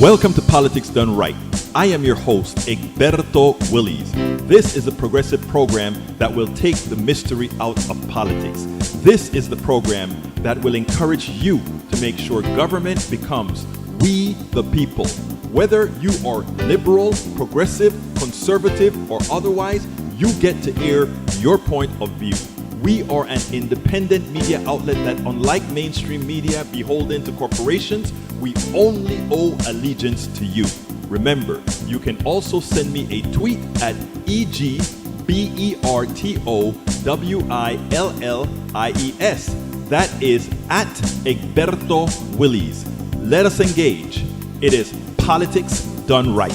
Welcome to Politics Done Right. I am your host, Egberto Willies. This is a progressive program that will take the mystery out of politics. This is the program that will encourage you to make sure government becomes we the people. Whether you are liberal, progressive, conservative, or otherwise, you get to air your point of view. We are an independent media outlet that, unlike mainstream media beholden to corporations, we only owe allegiance to you. Remember, you can also send me a tweet at EGBERTOWILLIES. That is at Egberto Willies. Let us engage. It is Politics Done Right.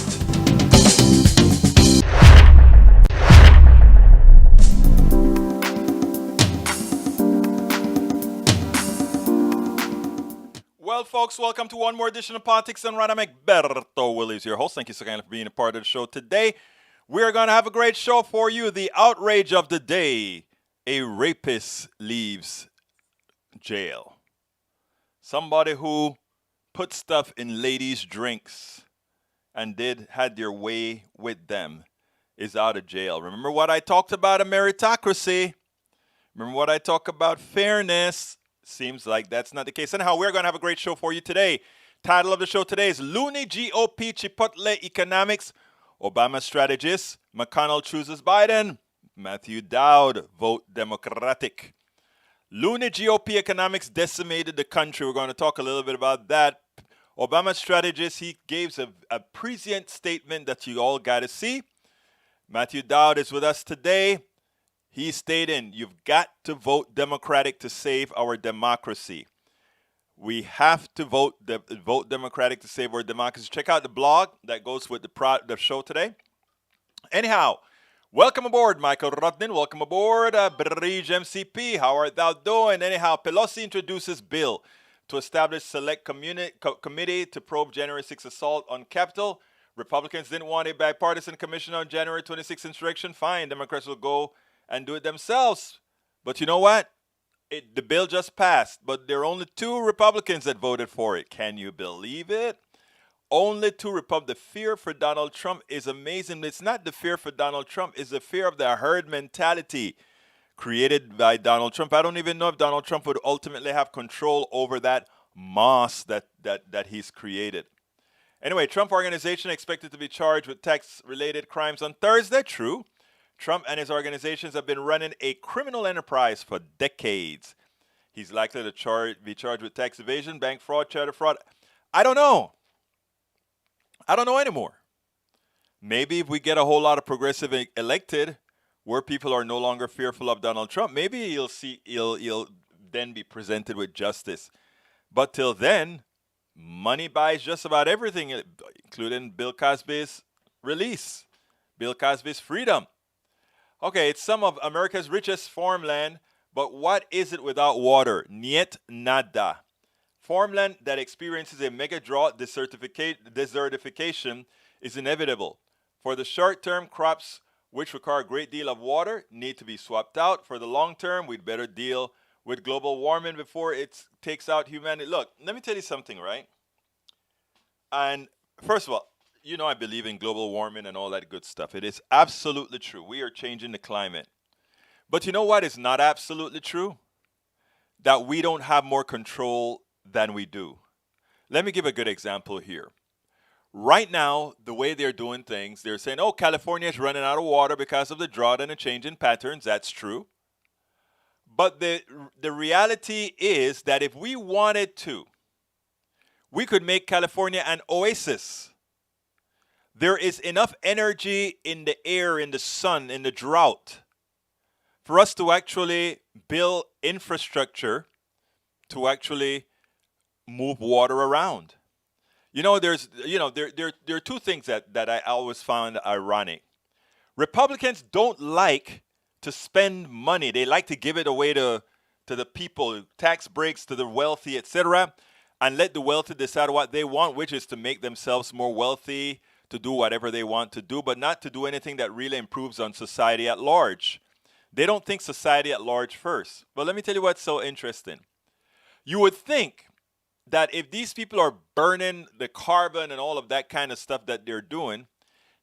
Well, folks, welcome to one more edition of Politics Done Right. I'm Egberto Willies, your host. Thank you so kindly for being a part of the show today. We're going to have a great show for you. The outrage of the day. A rapist leaves jail. Somebody who put stuff in ladies' drinks and had their way with them is out of jail. Remember what I talked about a meritocracy? Remember what I talked about fairness? Seems like that's not the case. Anyhow, we're going to have a great show for you today. Title of the show today is Loony GOP Chipotle Economics. Obama Strategist. McConnell chooses Biden. Matthew Dowd vote Democratic. Loony GOP Economics decimated the country. We're going to talk a little bit about that. Obama Strategist, he gave a prescient statement that you all got to see. Matthew Dowd is with us today. He stated, you've got to vote Democratic to save our democracy. We have to vote Democratic to save our democracy. Check out the blog that goes with the show today. Anyhow, welcome aboard, Michael Rudnin. Welcome aboard, Bridge MCP. How art thou doing? Anyhow, Pelosi introduces bill to establish select committee to probe January 6th assault on Capitol. Republicans didn't want a bipartisan commission on January 26th insurrection. Fine, Democrats will go and do it themselves. But you know what? The bill just passed, but there are only 2 Republicans that voted for it. Can you believe it? Only 2 Republicans. The fear for Donald Trump is amazing. It's not the fear for Donald Trump. It's the fear of the herd mentality created by Donald Trump. I don't even know if Donald Trump would ultimately have control over that mass that he's created. Anyway, Trump Organization expected to be charged with tax-related crimes on Thursday. True. Trump and his organizations have been running a criminal enterprise for decades. He's likely to be charged with tax evasion, bank fraud, charter fraud. I don't know. I don't know anymore. Maybe if we get a whole lot of progressive elected, where people are no longer fearful of Donald Trump, maybe he'll then be presented with justice. But till then, money buys just about everything, including Bill Cosby's release, Bill Cosby's freedom. Okay, it's some of America's richest farmland, but what is it without water? Niet nada. Farmland that experiences a mega drought, desertification is inevitable. For the short term, crops which require a great deal of water need to be swapped out. For the long term, we'd better deal with global warming before it takes out humanity. Look, let me tell you something, right? And first of all, you know I believe in global warming and all that good stuff. It is absolutely true. We are changing the climate. But you know what is not absolutely true? That we don't have more control than we do. Let me give a good example here. Right now, the way they're doing things, they're saying, oh, California is running out of water because of the drought and the change in patterns. That's true. But the reality is that if we wanted to, we could make California an oasis. There is enough energy in the air, in the sun, in the drought for us to actually build infrastructure to actually move water around. You know, there are 2 things that I always found ironic. Republicans don't like to spend money. They like to give it away to the people, tax breaks to the wealthy, etc., and let the wealthy decide what they want, which is to make themselves more wealthy, to do whatever they want to do, but not to do anything that really improves on society at large. They don't think society at large first. But let me tell you what's so interesting. You would think that if these people are burning the carbon and all of that kind of stuff that they're doing,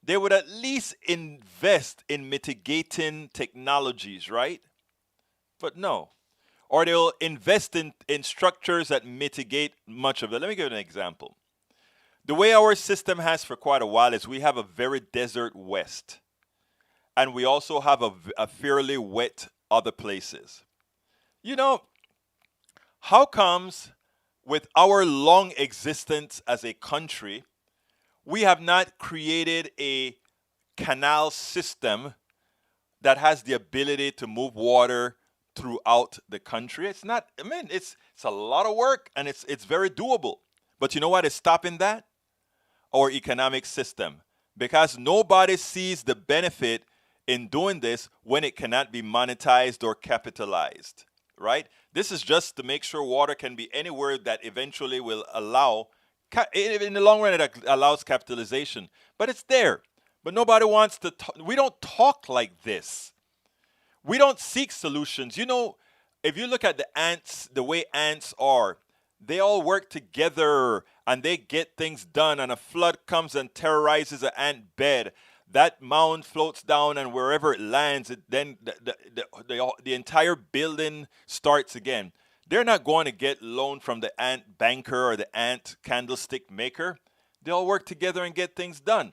they would at least invest in mitigating technologies, right? But no. Or they'll invest in structures that mitigate much of it. Let me give you an example. The way our system has for quite a while is we have a very desert west, and we also have a fairly wet other places. You know, how comes with our long existence as a country, we have not created a canal system that has the ability to move water throughout the country? It's not, I mean, it's a lot of work and it's very doable. But you know what is stopping that? Our economic system. Because nobody sees the benefit in doing this when it cannot be monetized or capitalized, right? This is just to make sure water can be anywhere that eventually will allow, in the long run, it allows capitalization. But it's there. But nobody wants to, we don't talk like this. We don't seek solutions. You know, if you look at the ants, the way ants are, they all work together and they get things done. And a flood comes and terrorizes an ant bed. That mound floats down, and wherever it lands, then the entire building starts again. They're not going to get loan from the ant banker or the ant candlestick maker. They all work together and get things done.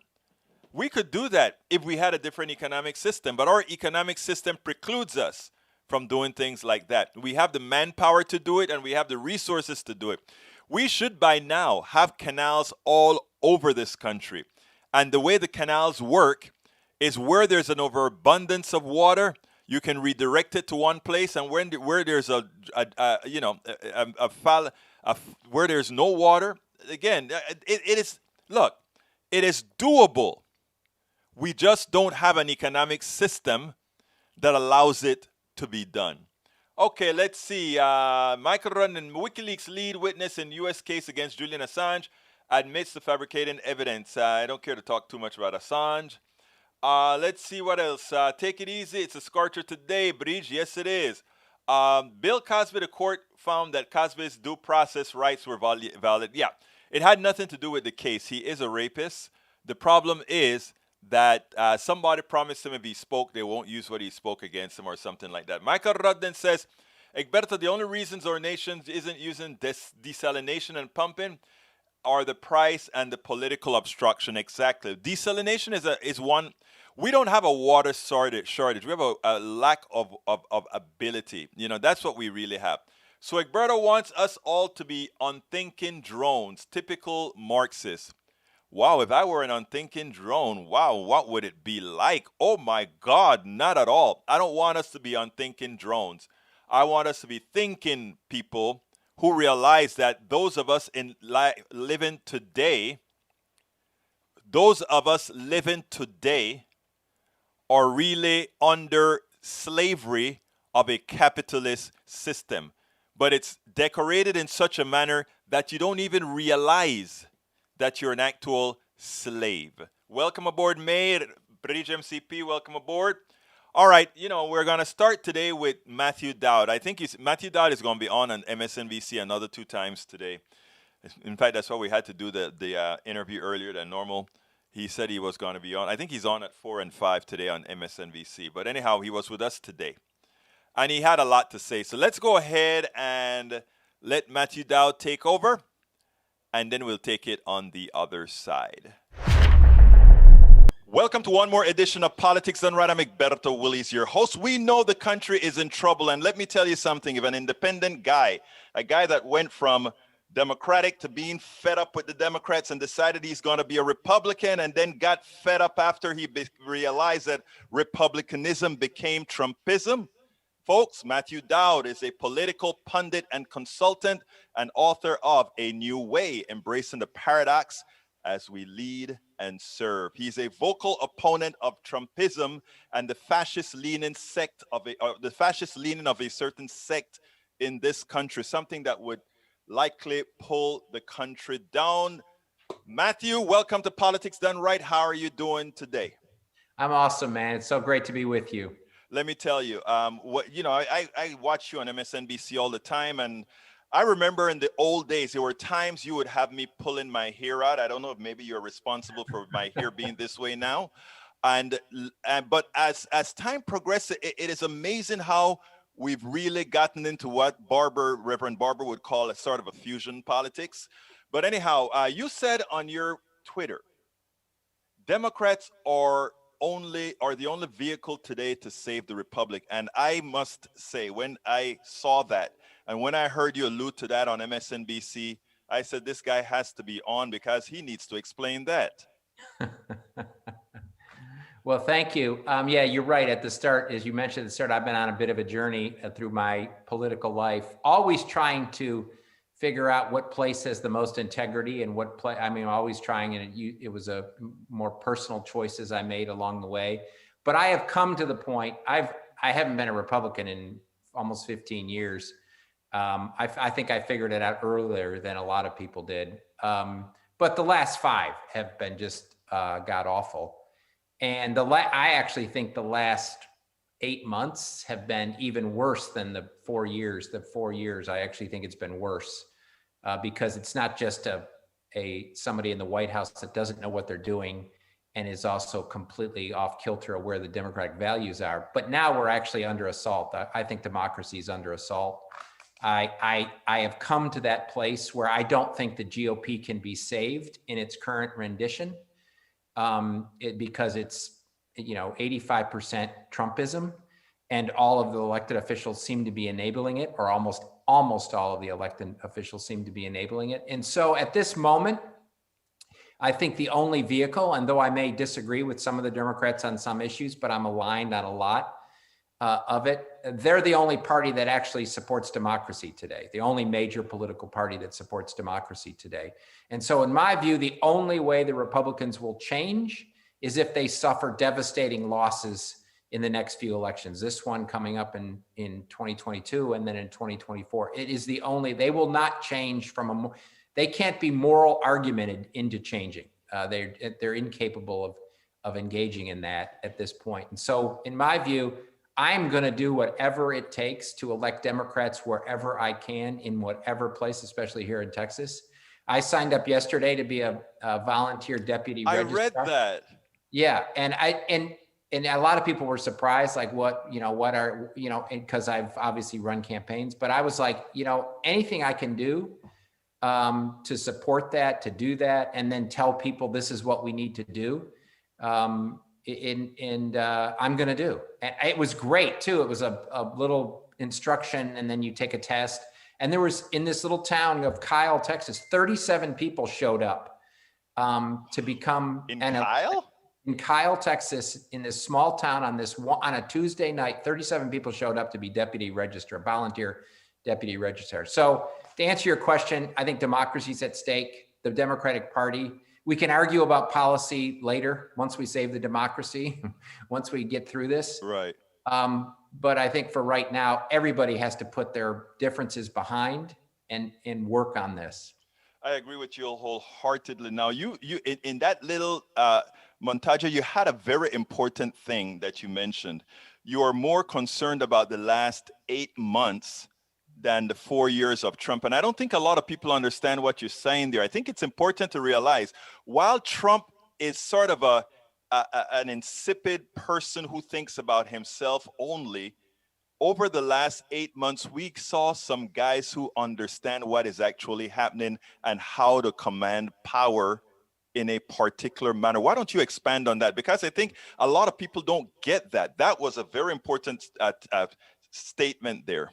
We could do that if we had a different economic system, but our economic system precludes us from doing things like that. We have the manpower to do it, and we have the resources to do it. We should by now have canals all over this country. And the way the canals work is where there's an overabundance of water, you can redirect it to one place, and where there's where there's no water, again, it is, look, it is doable. We just don't have an economic system that allows it to be done. Okay, let's see. Michael Rudden, WikiLeaks lead witness in U.S. case against Julian Assange, admits to fabricating evidence. I don't care to talk too much about Assange. Let's see what else. Take it easy. It's a scorcher today, Bridge. Yes, it is. Bill Cosby, the court found that Cosby's due process rights were valid. Yeah, it had nothing to do with the case. He is a rapist. The problem is that somebody promised him if he spoke, they won't use what he spoke against him or something like that. Michael Rudden says, Egberto, the only reasons our nation isn't using desalination and pumping are the price and the political obstruction. Exactly. Desalination is one. We don't have a water shortage. We have a lack of ability. You know, that's what we really have. So Egberto wants us all to be unthinking drones, typical Marxists. Wow, if I were an unthinking drone, wow, what would it be like? Oh my God, not at all. I don't want us to be unthinking drones. I want us to be thinking people who realize that those of us living today are really under slavery of a capitalist system. But it's decorated in such a manner that you don't even realize that you're an actual slave. Welcome aboard, May. Bridge MCP, welcome aboard. All right, you know, we're going to start today with Matthew Dowd. I think Matthew Dowd is going to be on MSNBC another 2 times today. In fact, that's why we had to do the interview earlier than normal. He said he was going to be on. I think he's on at 4 and 5 today on MSNBC. But anyhow, he was with us today. And he had a lot to say. So let's go ahead and let Matthew Dowd take over. And then we'll take it on the other side. Welcome to one more edition of Politics Done Right. I'm Egberto Willies, your host. We know the country is in trouble. And let me tell you something. If an independent guy, a guy that went from Democratic to being fed up with the Democrats and decided he's going to be a Republican and then got fed up after he realized that Republicanism became Trumpism, folks, Matthew Dowd is a political pundit and consultant and author of A New Way, Embracing the Paradox as We Lead and Serve. He's a vocal opponent of Trumpism and the fascist leaning of a certain sect in this country, something that would likely pull the country down. Matthew, welcome to Politics Done Right. How are you doing today? I'm awesome, man. It's so great to be with you. Let me tell you, I watch you on MSNBC all the time, and I remember in the old days, there were times you would have me pulling my hair out. I don't know if maybe you're responsible for my hair being this way now. But as time progresses, it is amazing how we've really gotten into what Reverend Barber would call a sort of a fusion politics. But anyhow, you said on your Twitter, Democrats are the only vehicle today to save the republic. And I must say, when I saw that and when I heard you allude to that on MSNBC, I said this guy has to be on because he needs to explain that. Well, thank you. Yeah, you're right. At the start, as you mentioned at the start, I've been on a bit of a journey through my political life, always trying to figure out what place has the most integrity and what play. I mean, always trying, and it was a more personal choices I made along the way. But I have come to the point. I haven't been a Republican in almost 15 years. I think I figured it out earlier than a lot of people did. But the last 5 have been just god awful. And I actually think the last 8 months have been even worse than the 4 years. The 4 years, I actually think it's been worse because it's not just somebody in the White House that doesn't know what they're doing and is also completely off kilter of where the democratic values are. But now we're actually under assault. I think democracy is under assault. I have come to that place where I don't think the GOP can be saved in its current rendition. Because it's 85% Trumpism, and all of the elected officials seem to be enabling it, or almost all of the elected officials seem to be enabling it. And so at this moment, I think the only vehicle, and though I may disagree with some of the Democrats on some issues, but I'm aligned on a lot of it, they're the only party that actually supports democracy today, the only major political party that supports democracy today. And so in my view, the only way the Republicans will change is if they suffer devastating losses in the next few elections, this one coming up in 2022 and then in 2024. It is the only, they will not change they can't be moral argumented into changing. They're incapable of engaging in that at this point. And so in my view, I'm going to do whatever it takes to elect Democrats wherever I can in whatever place, especially here in Texas. I signed up yesterday to be a volunteer deputy registrar. I read that. Yeah, and a lot of people were surprised, like because I've obviously run campaigns, but I was like, anything I can do to support that, to do that, and then tell people this is what we need to do. I'm going to do. And it was great too. It was a little instruction, and then you take a test. And there was, in this little town of Kyle, Texas, 37 people showed up to become in Kyle, Texas, in this small town on a Tuesday night. 37 people showed up to be volunteer deputy registrar. So to answer your question, I think democracy's at stake. The Democratic Party. We can argue about policy later once we save the democracy, once we get through this. Right. But I think for right now, everybody has to put their differences behind and work on this. I agree with you wholeheartedly. Now, you in that little montage, you had a very important thing that you mentioned. You are more concerned about the last 8 months than the 4 years of Trump. And I don't think a lot of people understand what you're saying there. I think it's important to realize while Trump is sort of an insipid person who thinks about himself only, over the last 8 months, we saw some guys who understand what is actually happening and how to command power in a particular manner. Why don't you expand on that? Because I think a lot of people don't get that. That was a very important statement there.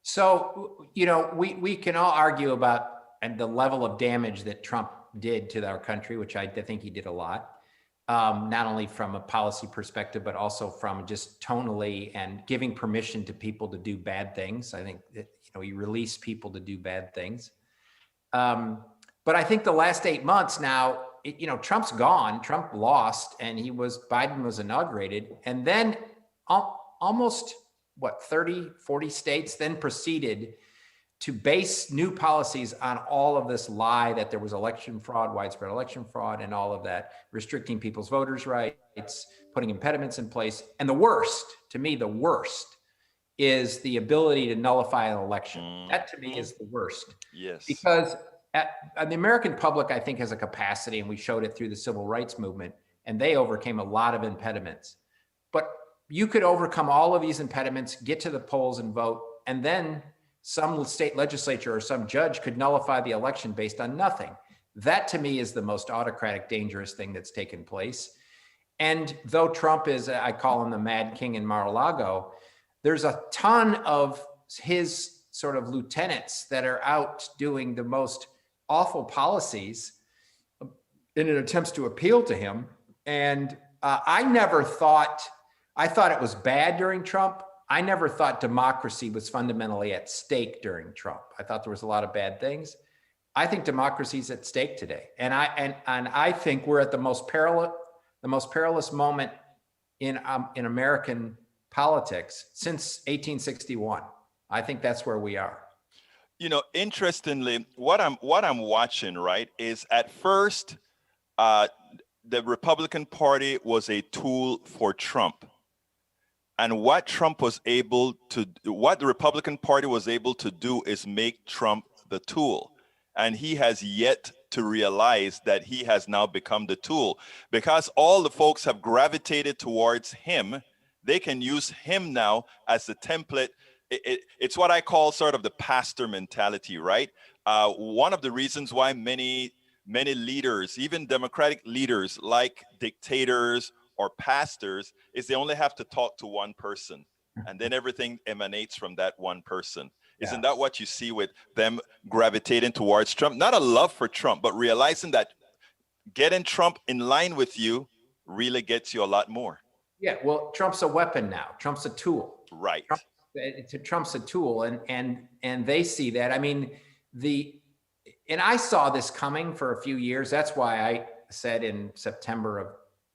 So, we can all argue about the level of damage that Trump did to our country, which I think he did a lot, not only from a policy perspective, but also from just tonally and giving permission to people to do bad things. I think that, he released people to do bad things. But I think the last 8 months now, Trump's gone, Trump lost, and Biden was inaugurated. And then almost 30, 40 states then proceeded to base new policies on all of this lie that there was election fraud, widespread election fraud, and all of that, restricting people's voters' rights, putting impediments in place. And the worst, to me, the worst is the ability to nullify an election. That to me is the worst. Yes. Because the American public, I think, has a capacity, and we showed it through the civil rights movement, and they overcame a lot of impediments. But you could overcome all of these impediments, get to the polls and vote, and then some state legislature or some judge could nullify the election based on nothing. That to me is the most autocratic, dangerous thing that's taken place. And though Trump is, I call him the Mad King in Mar-a-Lago, there's a ton of his sort of lieutenants that are out doing the most awful policies in an attempt to appeal to him. And I thought it was bad during Trump. I never thought democracy was fundamentally at stake during Trump. I thought there was a lot of bad things. I think democracy is at stake today. And I think we're at the most perilous moment in American politics since 1861. I think that's where we are. You know, interestingly, what I'm watching, right, is at first the Republican Party was a tool for Trump. And what the Republican Party was able to do is make Trump the tool. And he has yet to realize that he has now become the tool, because all the folks have gravitated towards him. They can use him now as the template. It's what I call sort of the pastor mentality, right? One of the reasons why many leaders, even Democratic leaders, like dictators or pastors, is they only have to talk to one person, and then everything emanates from that one person. Yeah. Isn't that what you see with them gravitating towards Trump? Not a love for Trump, but realizing that getting Trump in line with you really gets you a lot more. Yeah, well, Trump's a weapon now. Trump's a tool. Right. Trump's a tool, and they see that. I mean, and I saw this coming for a few years. That's why I said in September of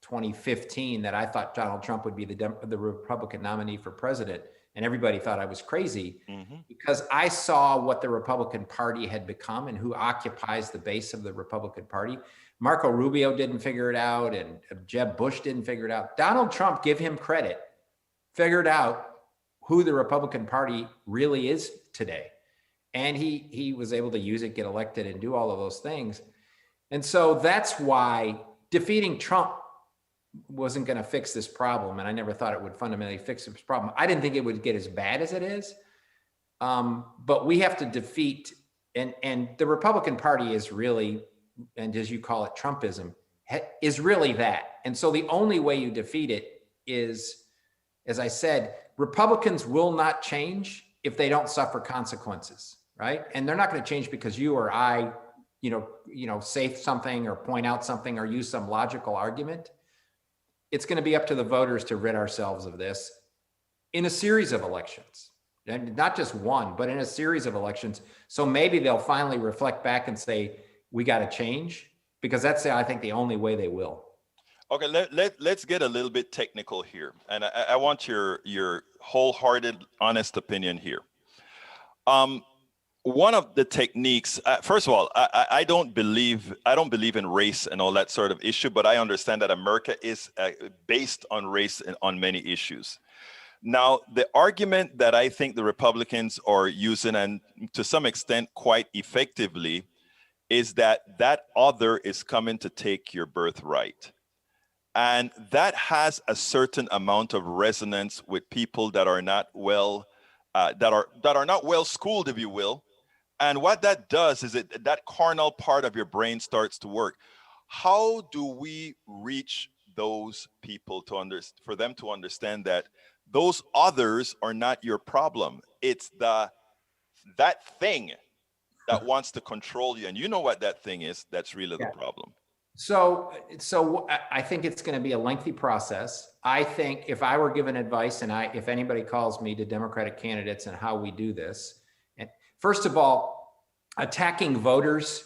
2015 that I thought Donald Trump would be the Republican nominee for president, and everybody thought I was crazy, because I saw what the Republican Party had become and who occupies the base of the Republican Party. Marco Rubio didn't figure it out, and Jeb Bush didn't figure it out. Donald Trump, give him credit, figured out who the Republican Party really is today. And he was able to use it, get elected, and do all of those things. And so that's why defeating Trump wasn't going to fix this problem. And I never thought it would fundamentally fix this problem. I didn't think it would get as bad as it is. But we have to defeat, and the Republican Party is really, and as you call it, Trumpism, is really that. And so the only way you defeat it is, as I said, Republicans will not change if they don't suffer consequences, right? And they're not going to change because you or I, say something or point out something or use some logical argument. It's going to be up to the voters to rid ourselves of this in a series of elections, and not just one, but in a series of elections. So maybe they'll finally reflect back and say, we got to change, because that's, I think, the only way they will. Okay, let's get a little bit technical here. And I want your wholehearted, honest opinion here. One of the techniques, first of all, I don't believe in race and all that sort of issue, but I understand that America is based on race on many issues. Now, the argument that I think the Republicans are using, and to some extent quite effectively, is that other is coming to take your birthright. And that has a certain amount of resonance with people that are not well, that are not well schooled, if you will. And what that does is that carnal part of your brain starts to work. How do we reach those people for them to understand that those others are not your problem? It's that thing that wants to control you, and you know what that thing is. That's really the problem. So I think it's going to be a lengthy process. I think if I were given advice, and if anybody calls me to Democratic candidates and how we do this, and first of all, attacking voters,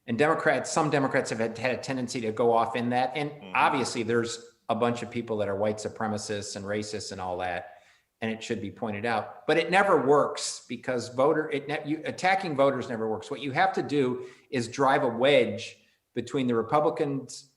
and some Democrats have had a tendency to go off in that. And obviously there's a bunch of people that are white supremacists and racists and all that, and it should be pointed out, but it never works, because attacking voters never works. What you have to do is drive a wedge between the Republicans,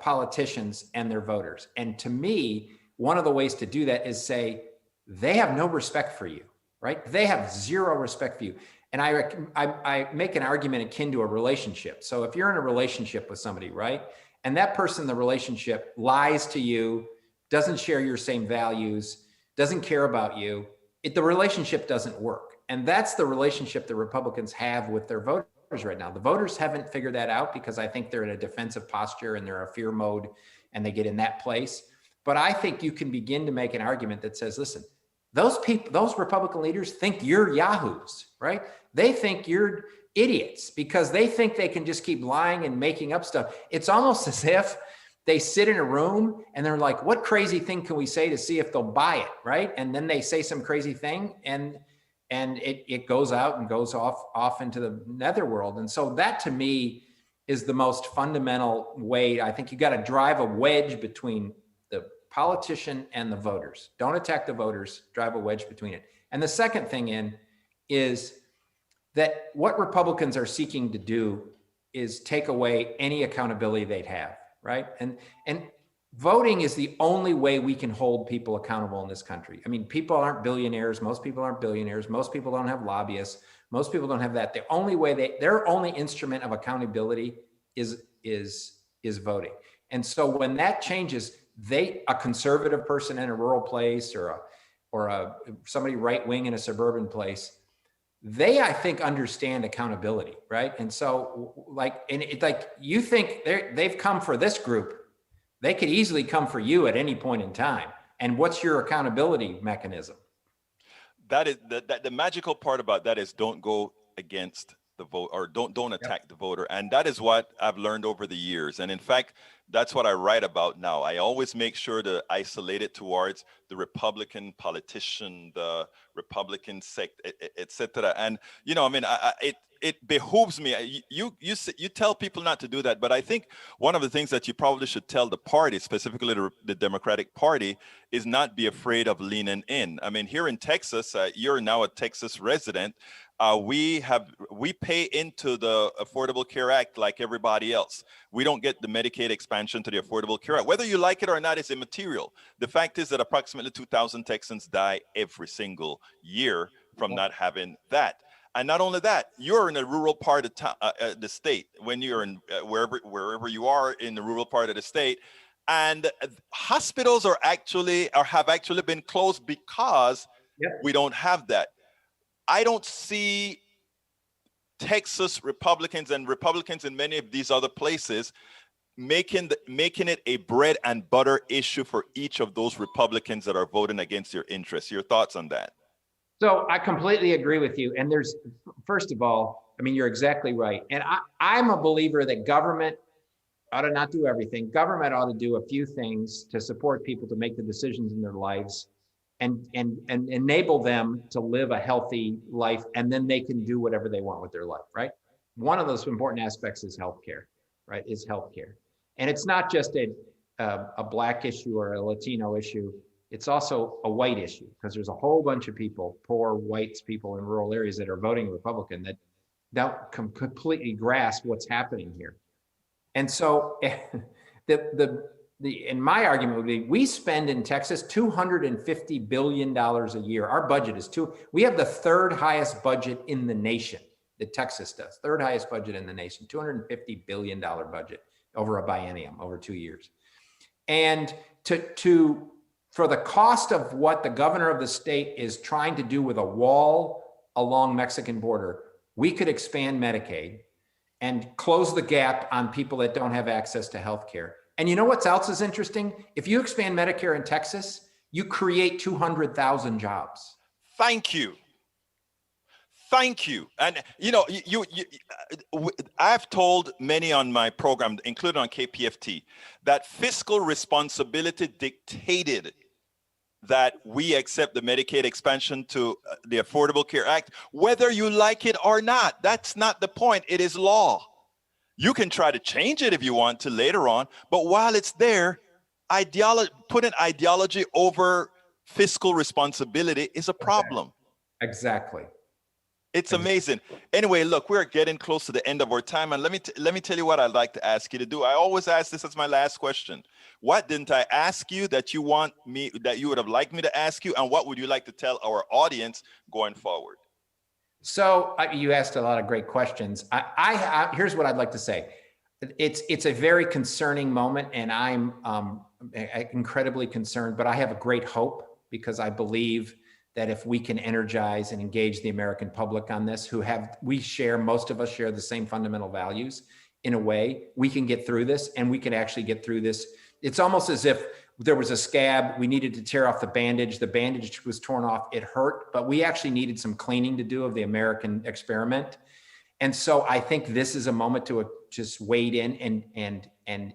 politicians, and their voters. And to me, one of the ways to do that is say, they have no respect for you, right? They have zero respect for you. And I make an argument akin to a relationship. So if you're in a relationship with somebody, right? And that person in the relationship lies to you, doesn't share your same values, doesn't care about you, the relationship doesn't work. And that's the relationship the Republicans have with their voters right now. The voters haven't figured that out because I think they're in a defensive posture and they're in a fear mode and they get in that place. But I think you can begin to make an argument that says, listen, those people, those Republican leaders think you're yahoos, right? They think you're idiots because they think they can just keep lying and making up stuff. It's almost as if they sit in a room and they're like, what crazy thing can we say to see if they'll buy it, right? And then they say some crazy thing and it goes out and goes off into the netherworld. And so that to me is the most fundamental way. I think you got to drive a wedge between the politician and the voters. Don't attack the voters, drive a wedge between it. And the second thing is that what Republicans are seeking to do is take away any accountability they'd have, right? And voting is the only way we can hold people accountable in this country. I mean, people aren't billionaires. Most people aren't billionaires. Most people don't have lobbyists. Most people don't have that. The only way their only instrument of accountability is voting. And so when that changes, a conservative person in a rural place or somebody right-wing in a suburban place, they, I think, understand accountability, right? And so you think they've come for this group, they could easily come for you at any point in time. And what's your accountability mechanism? That is the magical part about that is don't go against the vote or don't attack the voter. And that is what I've learned over the years. And in fact, that's what I write about now. I always make sure to isolate it towards the Republican politician, the Republican sect, et cetera. And, you know, I mean, it behooves me. You tell people not to do that. But I think one of the things that you probably should tell the party, specifically the Democratic Party, is not be afraid of leaning in. I mean, here in Texas, you're now a Texas resident. We pay into the Affordable Care Act like everybody else. We don't get the Medicaid expansion to the Affordable Care Act. Whether you like it or not is immaterial. The fact is that approximately 2,000 Texans die every single year from not having that. And not only that, you're in a rural part of the state. When you're in wherever you are in the rural part of the state, and hospitals have actually been closed because we don't have that. I don't see Texas Republicans and Republicans in many of these other places making it a bread and butter issue for each of those Republicans that are voting against your interests. Your thoughts on that? So I completely agree with you. And first of all, I mean, you're exactly right. And I'm a believer that government ought to not do everything. Government ought to do a few things to support people to make the decisions in their lives and enable them to live a healthy life. And then they can do whatever they want with their life, right? One of those important aspects is healthcare, right? Is healthcare. And it's not just a Black issue or a Latino issue. It's also a white issue because there's a whole bunch of people, poor whites, people in rural areas that are voting Republican that don't completely grasp what's happening here. And so in my argument would be, we spend in Texas $250 billion a year. Our budget is we have the third highest budget in the nation that Texas does, third highest budget in the nation, $250 billion budget over a biennium, over 2 years. And for the cost of what the governor of the state is trying to do with a wall along Mexican border, we could expand Medicaid and close the gap on people that don't have access to health care. And you know what else is interesting? If you expand Medicare in Texas, you create 200,000 jobs. Thank you. Thank you. And you know, I've told many on my program, including on KPFT, that fiscal responsibility dictated that we accept the Medicaid expansion to the Affordable Care Act, whether you like it or not. That's not the point. It is law. You can try to change it if you want to later on, but while it's there, putting ideology over fiscal responsibility is a problem. Exactly. It's amazing. Anyway, look, we're getting close to the end of our time, and let me tell you what I'd like to ask you to do. I always ask this as my last question. What didn't I ask you that you would have liked me to ask you, and what would you like to tell our audience going forward? So you asked a lot of great questions. Here's what I'd like to say. It's a very concerning moment, and I'm incredibly concerned. But I have a great hope, because I believe that if we can energize and engage the American public on this, most of us share the same fundamental values, in a way, we can get through this, and we can actually get through this. It's almost as if there was a scab, we needed to tear off the bandage was torn off, it hurt, but we actually needed some cleaning to do of the American experiment. And so I think this is a moment to just wade in and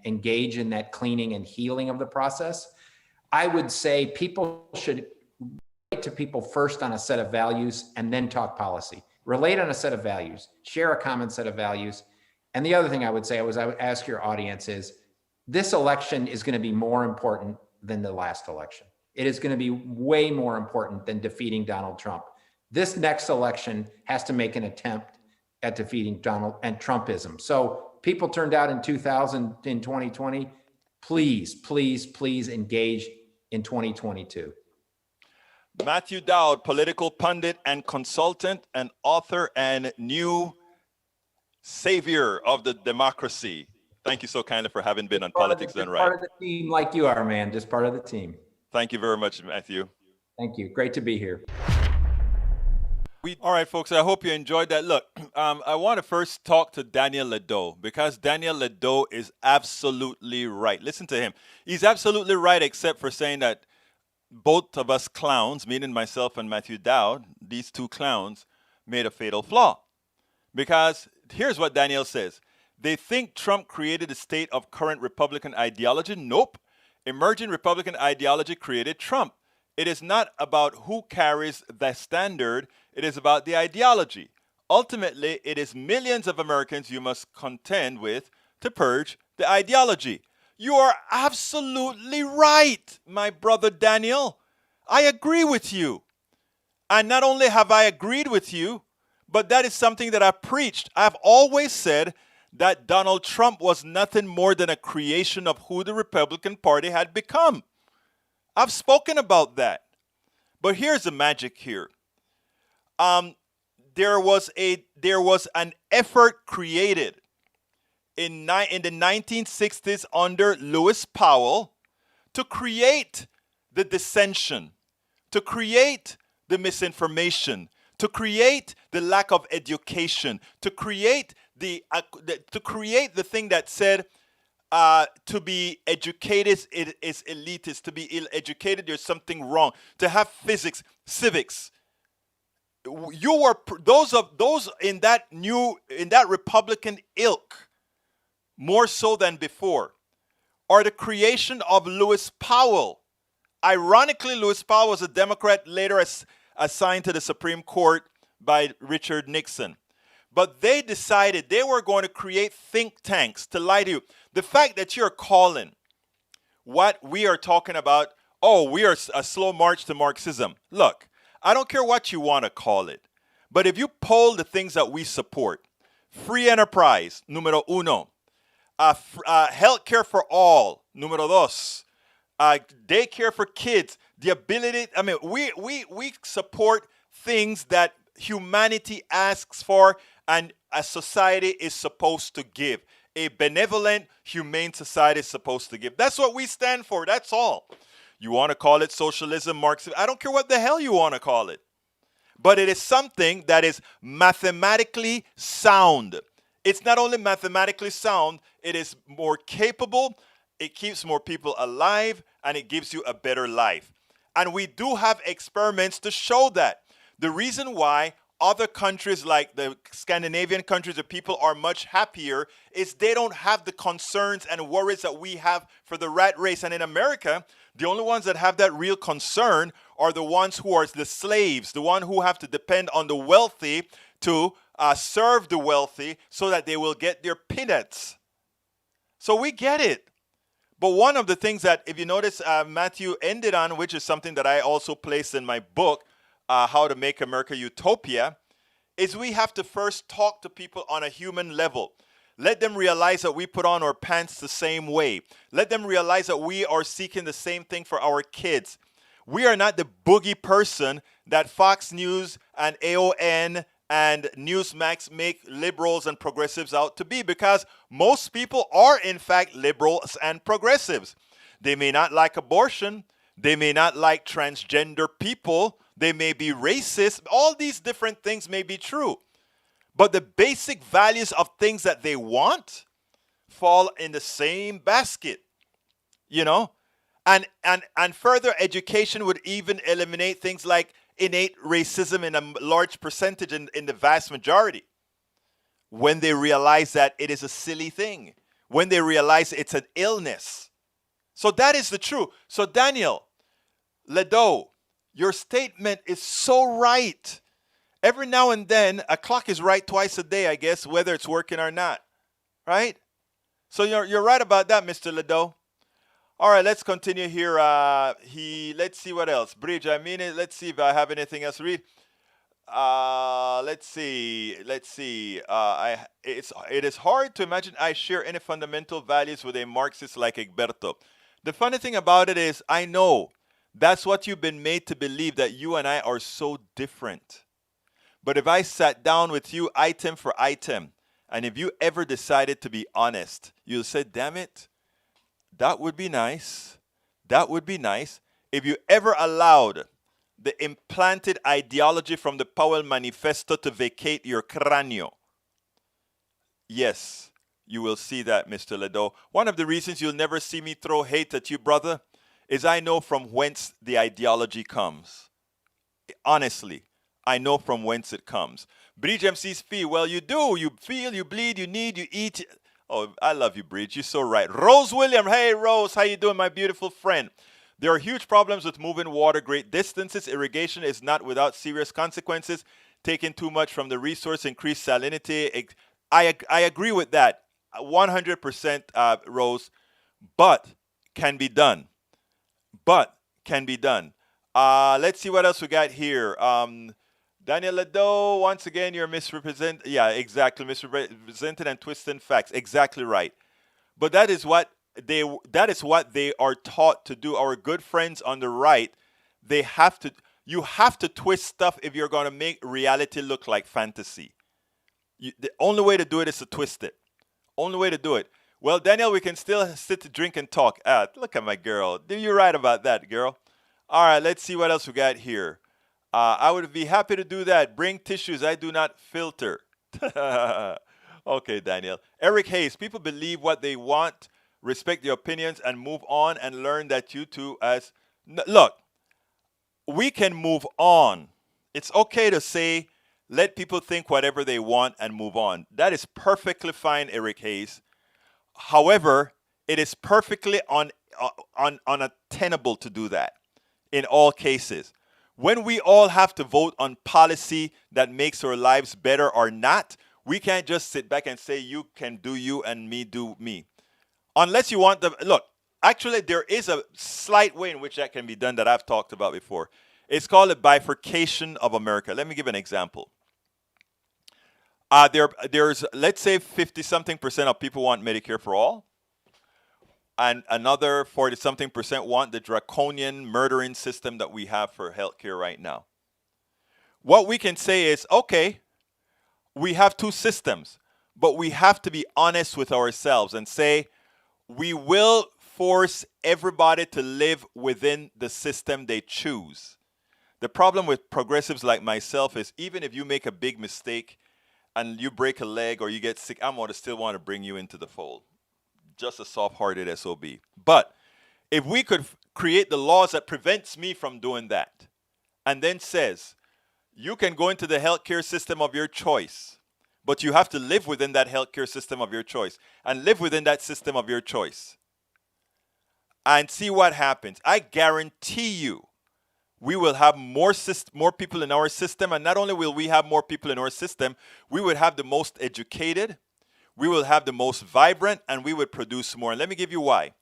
engage in that cleaning and healing of the process. I would say people should relate to people first on a set of values, and then talk policy. Relate on a set of values, share a common set of values. And the other thing I would say I would ask your audience is, this election is going to be more important than the last election. It is going to be way more important than defeating Donald Trump. This next election has to make an attempt at defeating Donald and Trumpism. So people turned out in 2020. Please, please, please engage in 2022. Matthew Dowd, political pundit and consultant and author and new savior of the democracy. Thank you so kindly for having been on Politics Done Right. Part of the team like you are, man. Just part of the team. Thank you very much, Matthew. Thank you. Great to be here. All right, folks, I hope you enjoyed that. Look, I want to first talk to Daniel Ledo, because Daniel Ledo is absolutely right. Listen to him. He's absolutely right, except for saying that both of us clowns, meaning myself and Matthew Dowd, these two clowns, made a fatal flaw. Because here's what Daniel says. They think Trump created a state of current Republican ideology. Nope. Emerging Republican ideology created Trump. It is not about who carries the standard. It is about the ideology. Ultimately, it is millions of Americans you must contend with to purge the ideology. You are absolutely right, my brother Daniel. I agree with you. And not only have I agreed with you, but that is something that I preached. I've always said that Donald Trump was nothing more than a creation of who the Republican Party had become. I've spoken about that. But here's the magic here. There was an effort created in the 1960s under Lewis Powell to create the dissension, to create the misinformation, to create the lack of education, to create the thing that said to be educated is elitist, to be ill-educated there's something wrong, to have physics, civics. You were those in that Republican ilk, more so than before, are the creation of Lewis Powell. Ironically, Lewis Powell was a Democrat, later assigned to the Supreme Court by Richard Nixon. But they decided they were going to create think tanks to lie to you. The fact that you're calling what we are talking about, oh, we are a slow march to Marxism. Look, I don't care what you want to call it. But if you poll the things that we support, free enterprise, numero uno. Health care for all, numero dos. Daycare for kids, the ability, we support things that humanity asks for and a society is supposed to give. A benevolent, humane society is supposed to give. That's what we stand for. That's all. You want to call it socialism, Marxism. I don't care what the hell you want to call it. But it is something that is mathematically sound. It's not only mathematically sound, it is more capable, it keeps more people alive, and it gives you a better life. And we do have experiments to show that. The reason why other countries like the Scandinavian countries, the people are much happier, is they don't have the concerns and worries that we have for the rat race. And in America, the only ones that have that real concern are the ones who are the slaves, the one who have to depend on the wealthy to serve the wealthy so that they will get their peanuts. So we get it. But one of the things that, if you notice, Matthew ended on, which is something that I also placed in my book, How to Make America Utopia, is we have to first talk to people on a human level. Let them realize that we put on our pants the same way. Let them realize that we are seeking the same thing for our kids. We are not the boogie person that Fox News and AON and Newsmax make liberals and progressives out to be, because most people are in fact liberals and progressives. They may not like abortion. They may not like transgender people. They may be racist. All these different things may be true. But the basic values of things that they want fall in the same basket, you know? And further education would even eliminate things like innate racism in a large percentage, in the vast majority, when they realize that it is a silly thing, when they realize it's an illness. So that is the truth. So Daniel Ledo, your statement is so right. Every now and then, a clock is right twice a day, I guess, whether it's working or not, right? So you're right about that, Mr. Ledo. All right, let's continue here. Let's see what else. Bridge, let's see if I have anything else to read. Let's see. It is hard to imagine I share any fundamental values with a Marxist like Egberto. The funny thing about it is, I know that's what you've been made to believe, that you and I are so different. But if I sat down with you item for item, and if you ever decided to be honest, you'll say, damn it, that would be nice. That would be nice. If you ever allowed the implanted ideology from the Powell Manifesto to vacate your cráneo, yes, you will see that, Mr. Ledo. One of the reasons you'll never see me throw hate at you, brother, is I know from whence the ideology comes. Honestly, I know from whence it comes. Bridge MC's feel, well, you do. You feel, you bleed, you need, you eat. Oh, I love you, Bridge. You're so right. Rose William. Hey, Rose. How you doing, my beautiful friend? There are huge problems with moving water great distances. Irrigation is not without serious consequences. Taking too much from the resource, increased salinity. I agree with that 100%, Rose. But can be done. Let's see what else we got here. Daniel Ledo, once again, you're misrepresented. Yeah, exactly. Misrepresented and twisting facts. Exactly right. But that is what they are taught to do. Our good friends on the right, you have to twist stuff if you're going to make reality look like fantasy. The only way to do it is to twist it. Only way to do it. Well, Daniel, we can still sit, drink, and talk. Look at my girl. You're right about that, girl. All right, let's see what else we got here. I would be happy to do that. Bring tissues. I do not filter. Okay, Daniel. Eric Hayes. People believe what they want, respect their opinions, and move on, and learn that you too look, we can move on. It's okay to say, let people think whatever they want and move on. That is perfectly fine, Eric Hayes. However, it is perfectly unattainable to do that in all cases. When we all have to vote on policy that makes our lives better or not, we can't just sit back and say, you can do you and me do me. Unless you want look, actually there is a slight way in which that can be done that I've talked about before. It's called a bifurcation of America. Let me give an example. There's, let's say 50-something% of people want Medicare for all. And another 40-something% want the draconian murdering system that we have for healthcare right now. What we can say is, okay, we have two systems, but we have to be honest with ourselves and say, we will force everybody to live within the system they choose. The problem with progressives like myself is, even if you make a big mistake and you break a leg or you get sick, I'm going to still want to bring you into the fold. Just a soft-hearted SOB. But if we could create the laws that prevents me from doing that, and then says, you can go into the healthcare system of your choice, but you have to live within that healthcare system of your choice, and live within that system of your choice, and see what happens. I guarantee you, we will have more people in our system, and not only will we have more people in our system, we would have the most educated, we will have the most vibrant, and we would produce more. And let me give you why.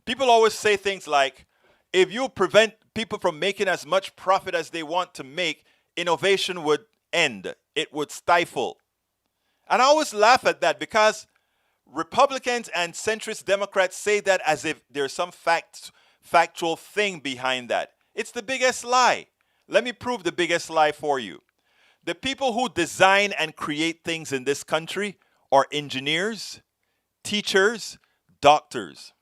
People always say things like, if you prevent people from making as much profit as they want to make, innovation would end. it would stifle. And I always laugh at that because Republicans and centrist Democrats say that as if there's some factual thing behind that. It's the biggest lie. Let me prove the biggest lie for you. The people who design and create things in this country are engineers, teachers, doctors,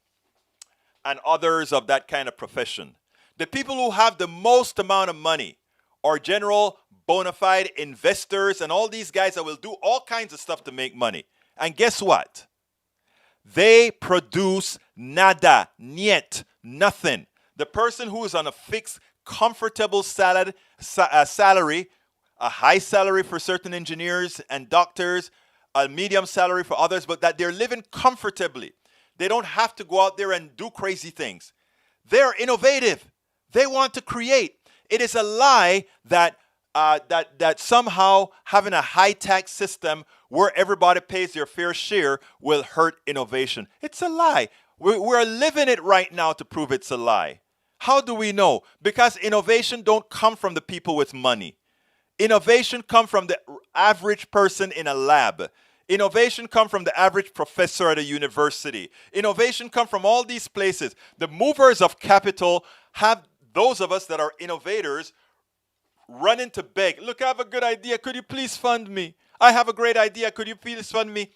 and others of that kind of profession. The people who have the most amount of money are general bona fide investors and all these guys that will do all kinds of stuff to make money. And guess what? They produce nada, niet, nothing. The person who is on a fixed, comfortable salary, a high salary for certain engineers and doctors, a medium salary for others, but that they're living comfortably. They don't have to go out there and do crazy things. They're innovative. They want to create. It is a lie that somehow having a high tax system where everybody pays their fair share will hurt innovation. It's a lie. We're living it right now to prove it's a lie. How do we know? Because innovation don't come from the people with money. Innovation comes from the average person in a lab. Innovation comes from the average professor at a university. Innovation comes from all these places. The movers of capital have those of us that are innovators running to beg. Look, I have a good idea. Could you please fund me? I have a great idea. Could you please fund me?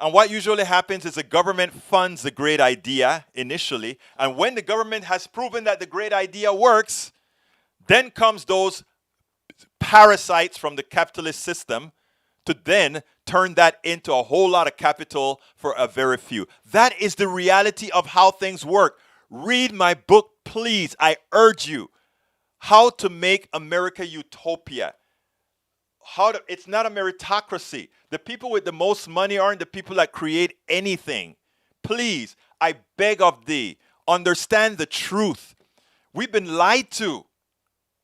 And what usually happens is the government funds the great idea initially. And when the government has proven that the great idea works, then comes those parasites from the capitalist system to then turn that into a whole lot of capital for a very few. That is the reality of how things work. Read my book, please. I urge you. How to Make America Utopia. It's not a meritocracy. The people with the most money aren't the people that create anything. Please, I beg of thee, understand the truth. We've been lied to.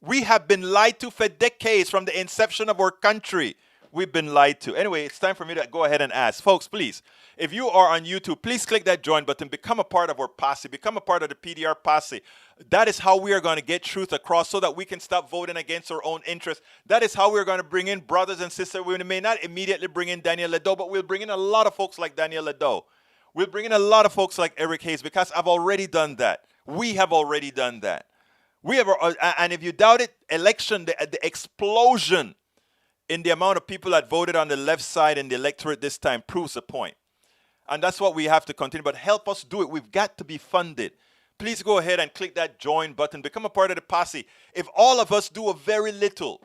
We have been lied to for decades from the inception of our country. We've been lied to. Anyway, it's time for me to go ahead and ask. Folks, please, if you are on YouTube, please click that join button. Become a part of our posse. Become a part of the PDR posse. That is how we are going to get truth across so that we can stop voting against our own interests. That is how we're going to bring in brothers and sisters. We may not immediately bring in Daniel Ledo, but we'll bring in a lot of folks like Daniel Ledo. We'll bring in a lot of folks like Eric Hayes because I've already done that. We have already done that. And if you doubt it, the explosion in the amount of people that voted on the left side in the electorate this time proves the point. And that's what we have to continue. But help us do it. We've got to be funded. Please go ahead and click that join button. Become a part of the posse. If all of us do a very little,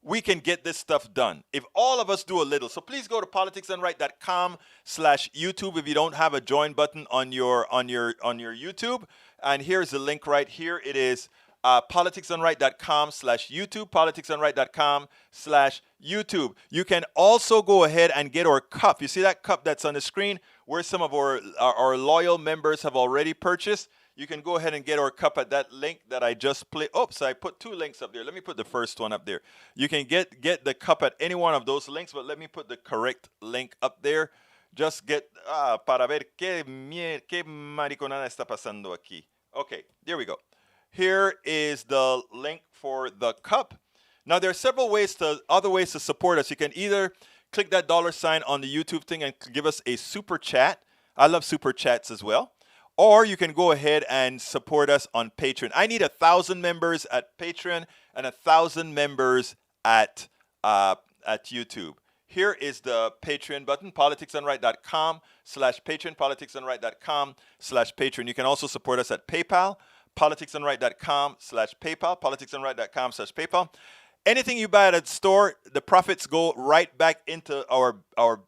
we can get this stuff done. If all of us do a little. So please go to politicsandright.com/YouTube if you don't have a join button on your YouTube. And here's the link right here. It is politicsandright.com/YouTube, politicsandright.com/YouTube. You can also go ahead and get our cup. You see that cup that's on the screen where some of our loyal members have already purchased? You can go ahead and get our cup at that link that I just played. Oops, I put two links up there. Let me put the first one up there. You can get the cup at any one of those links, but let me put the correct link up there. Just get, para ver qué mariconada está pasando aquí. Okay, there we go. Here is the link for the cup. Now, there are several other ways to support us. You can either click that $ on the YouTube thing and give us a super chat. I love super chats as well. Or you can go ahead and support us on Patreon. I need 1,000 members at Patreon and 1,000 members at YouTube. Here is the Patreon button, politicsandright.com/Patreon, politicsandright.com/Patreon. You can also support us at PayPal, politicsandright.com/PayPal, politicsandright.com/PayPal. Anything you buy at a store, the profits go right back into our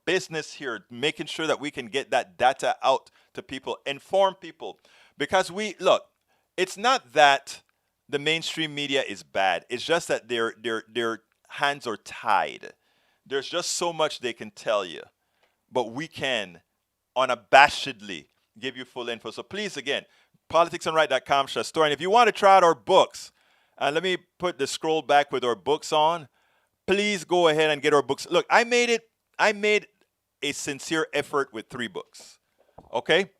business here, making sure that we can get that data out to people, inform people. Because look, it's not that the mainstream media is bad. It's just that their hands are tied. There's just so much they can tell you. But we can unabashedly give you full info. So please, again, politicsandright.com/store. And if you want to try out our books, and let me put the scroll back with our books on, please go ahead and get our books. Look, I made a sincere effort with 3 books. Okay?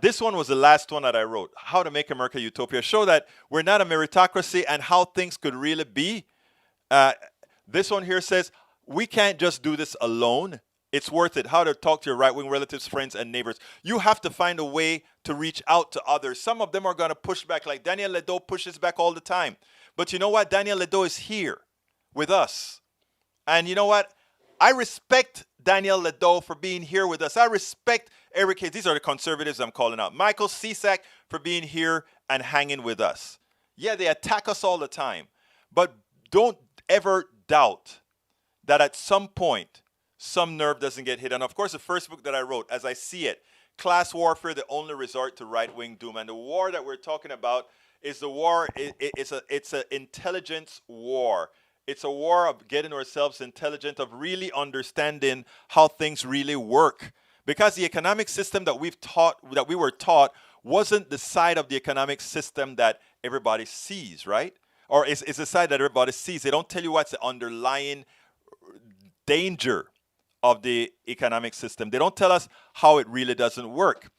This one was the last one that I wrote, How to Make America Utopia. Show that we're not a meritocracy and how things could really be. This one here says, we can't just do this alone. It's worth it. How to talk to your right-wing relatives, friends, and neighbors. You have to find a way to reach out to others. Some of them are going to push back, like Daniel Ledo pushes back all the time. But you know what? Daniel Ledo is here with us. And you know what? I respect Daniel Ledo for being here with us. I respect Eric Hayes. These are the conservatives I'm calling out. Michael Cisak for being here and hanging with us. Yeah, they attack us all the time. But don't ever doubt that at some point, some nerve doesn't get hit. And of course, the first book that I wrote, As I See It, Class Warfare, the Only Resort to Right-Wing Doom. And the war that we're talking about is the war, it's an intelligence war. It's a war of getting ourselves intelligent, of really understanding how things really work. Because the economic system that we were taught wasn't the side of the economic system that everybody sees, right? Or it's the side that everybody sees. They don't tell you what's the underlying danger of the economic system. They don't tell us how it really doesn't work.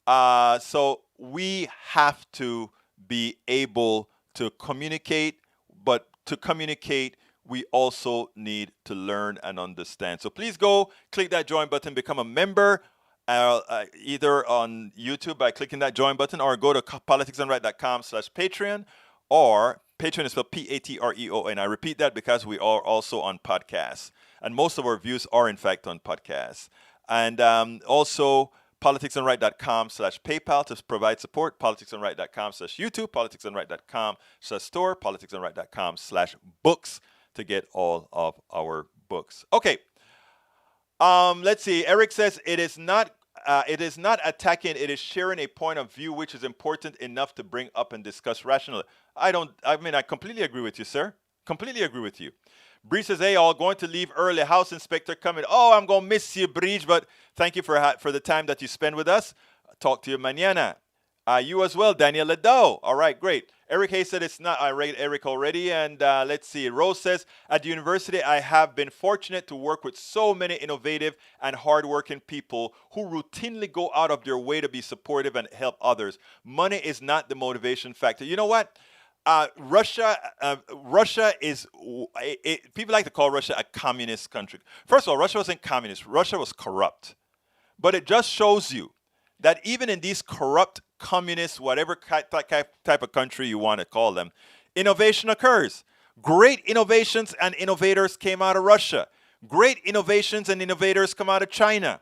So we have to be able to communicate, but to communicate, we also need to learn and understand. So please go click that join button, become a member, either on YouTube by clicking that join button, or go to politicsandright.com/Patreon, or Patreon is spelled Patreon. I repeat that because we are also on podcasts. And most of our views are, in fact, on podcasts. And also, politicsandright.com/PayPal to provide support, politicsandright.com/YouTube, politicsandright.com/store, politicsandright.com/books to get all of our books. Okay. Let's see. Eric says, it is not attacking, it is sharing a point of view which is important enough to bring up and discuss rationally. I completely agree with you, sir. Completely agree with you. Bree says, hey, all going to leave early. House inspector coming. Oh, I'm going to miss you, Breach, but thank you for the time that you spend with us. Talk to you mañana. You as well, Daniel Ledo. All right, great. Eric Hayes said it's not. I read Eric already. And let's see. Rose says, at the university, I have been fortunate to work with so many innovative and hardworking people who routinely go out of their way to be supportive and help others. Money is not the motivation factor. You know what? Russia is, people like to call Russia a communist country. First of all, Russia wasn't communist. Russia was corrupt. But it just shows you that even in these corrupt, communist, whatever type of country you want to call them, innovation occurs. Great innovations and innovators came out of Russia. Great innovations and innovators come out of China.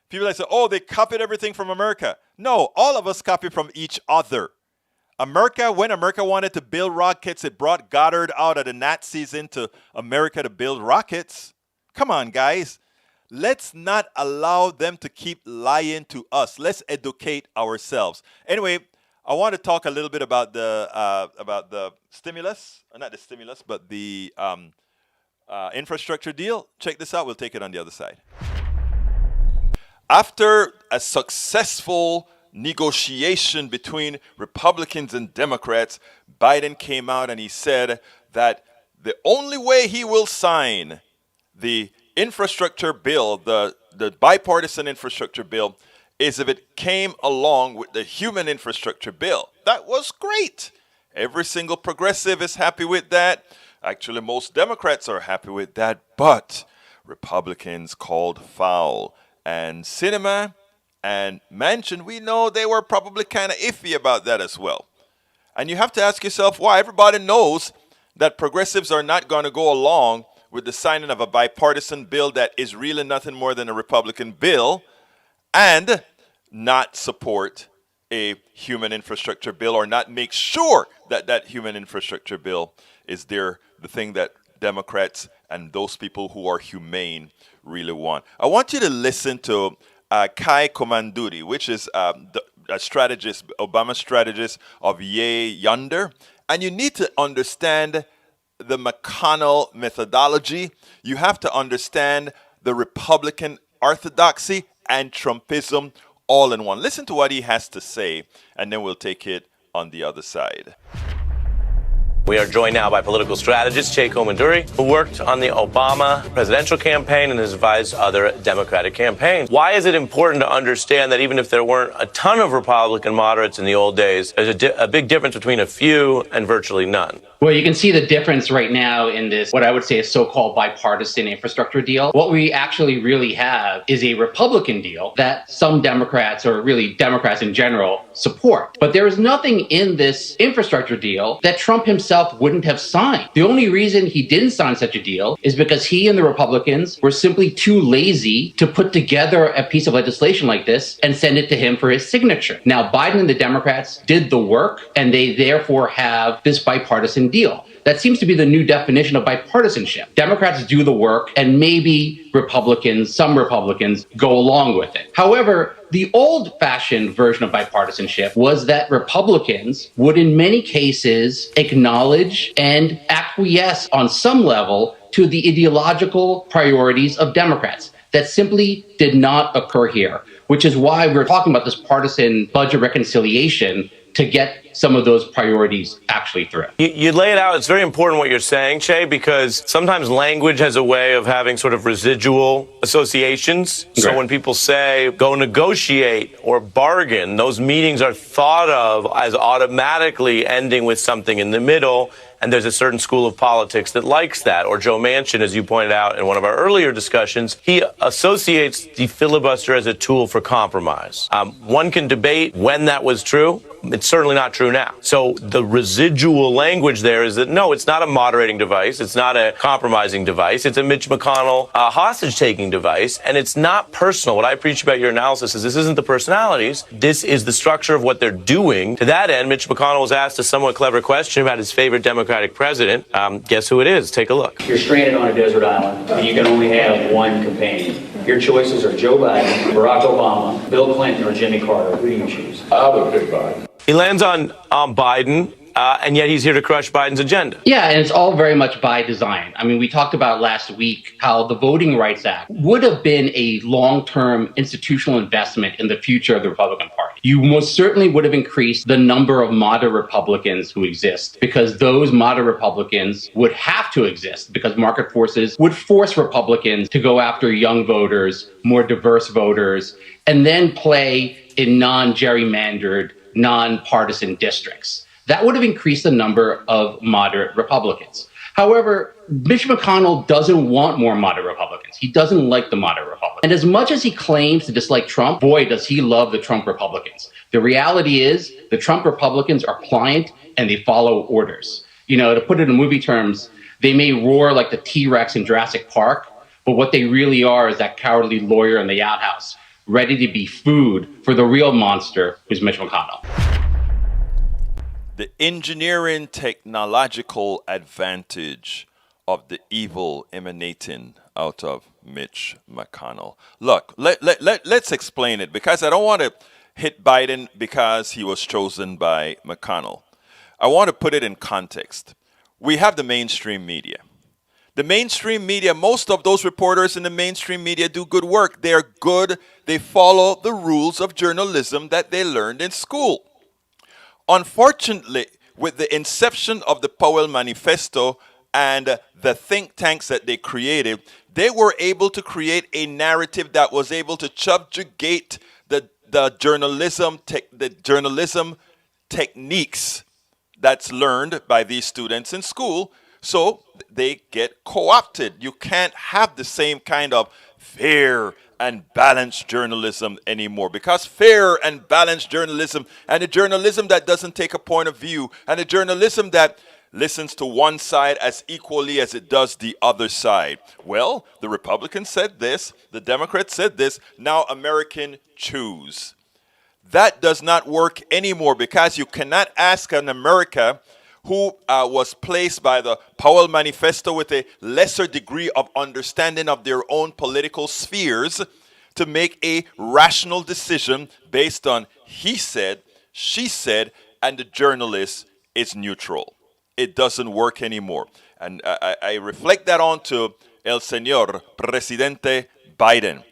People that say, oh, they copied everything from America. No, all of us copy from each other. When America wanted to build rockets, it brought Goddard out of the Nazis into America to build rockets. Come on, guys. Let's not allow them to keep lying to us. Let's educate ourselves. Anyway, I want to talk a little bit about the stimulus, not the stimulus, but the infrastructure deal. Check this out. We'll take it on the other side. After a successful negotiation between Republicans and Democrats, Biden came out and he said that the only way he will sign the infrastructure bill, the bipartisan infrastructure bill, is if it came along with the human infrastructure bill. That was great. Every single progressive is happy with that. Actually, most Democrats are happy with that, but Republicans called foul. And Sinema and Manchin, we know they were probably kind of iffy about that as well. And you have to ask yourself why. Everybody knows that progressives are not going to go along with the signing of a bipartisan bill that is really nothing more than a Republican bill and not support a human infrastructure bill, or not make sure that that human infrastructure bill is the thing that Democrats and those people who are humane really want. I want you to listen to Kai Komanduri, which is a strategist, Obama strategist of Yay Yonder. And you need to understand the McConnell methodology. You have to understand the Republican orthodoxy and Trumpism all in one. Listen to what he has to say, and then we'll take it on the other side. We are joined now by political strategist Jay Komanduri, who worked on the Obama presidential campaign and has advised other Democratic campaigns. Why is it important to understand that even if there weren't a ton of Republican moderates in the old days, there's a big difference between a few and virtually none? Well, you can see the difference right now in this, what I would say is so-called bipartisan infrastructure deal. What we actually really have is a Republican deal that some Democrats, or really Democrats in general, support. But there is nothing in this infrastructure deal that Trump himself wouldn't have signed. The only reason he didn't sign such a deal is because he and the Republicans were simply too lazy to put together a piece of legislation like this and send it to him for his signature. Now, Biden and the Democrats did the work, and they therefore have this bipartisan deal. That seems to be the new definition of bipartisanship. Democrats do the work, and maybe some Republicans go along with it. However, the old-fashioned version of bipartisanship was that Republicans would in many cases acknowledge and acquiesce on some level to the ideological priorities of Democrats. That simply did not occur here, which is why we're talking about this partisan budget reconciliation to get some of those priorities actually through. You lay it out. It's very important what you're saying, Che, because sometimes language has a way of having sort of residual associations. So Right. when people say go negotiate or bargain, those meetings are thought of as automatically ending with something in the middle. And there's a certain school of politics that likes that. Or Joe Manchin, as you pointed out in one of our earlier discussions, he associates the filibuster as a tool for compromise. One can debate when that was true. It's certainly not true now. So the residual language there is that, no, it's not a moderating device. It's not a compromising device. It's a Mitch McConnell hostage-taking device. And it's not personal. What I preach about your analysis is this isn't the personalities. This is the structure of what they're doing. To that end, Mitch McConnell was asked a somewhat clever question about his favorite Democratic president. Guess who it is? Take a look. You're stranded on a desert island, and you can only have one companion. Your choices are Joe Biden, Barack Obama, Bill Clinton, or Jimmy Carter. Who do you choose? I would pick Biden. He lands on Biden, and yet he's here to crush Biden's agenda. Yeah, and it's all very much by design. I mean, we talked about last week how the Voting Rights Act would have been a long-term institutional investment in the future of the Republican Party. You most certainly would have increased the number of moderate Republicans who exist, because those moderate Republicans would have to exist because market forces would force Republicans to go after young voters, more diverse voters, and then play in non-gerrymandered, non-partisan districts. That would have increased the number of moderate Republicans. However, Mitch McConnell doesn't want more moderate Republicans. He doesn't like the moderate Republicans. And as much as he claims to dislike Trump, boy, does he love the Trump Republicans. The reality is the Trump Republicans are pliant and they follow orders. You know, to put it in movie terms, they may roar like the T-Rex in Jurassic Park, but what they really are is that cowardly lawyer in the outhouse, ready to be food for the real monster who's Mitch McConnell. The engineering technological advantage of the evil emanating out of Mitch McConnell. Look, let's explain it, because I don't want to hit Biden because he was chosen by McConnell. I want to put it in context. We have the mainstream media. The mainstream media, most of those reporters in the mainstream media do good work. They're good. They follow the rules of journalism that they learned in school. Unfortunately, with the inception of the Powell Manifesto and the think tanks that they created, they were able to create a narrative that was able to subjugate the journalism techniques that's learned by these students in school. So they get co-opted. You can't have the same kind of fair and balanced journalism anymore, because fair and balanced journalism, and a journalism that doesn't take a point of view, and a journalism that listens to one side as equally as it does the other side. Well, the Republicans said this, the Democrats said this, now American choose. That does not work anymore, because you cannot ask an America who was placed by the Powell Manifesto with a lesser degree of understanding of their own political spheres to make a rational decision based on he said, she said, and the journalist is neutral. It doesn't work anymore. And I reflect that on to El Señor Presidente Biden.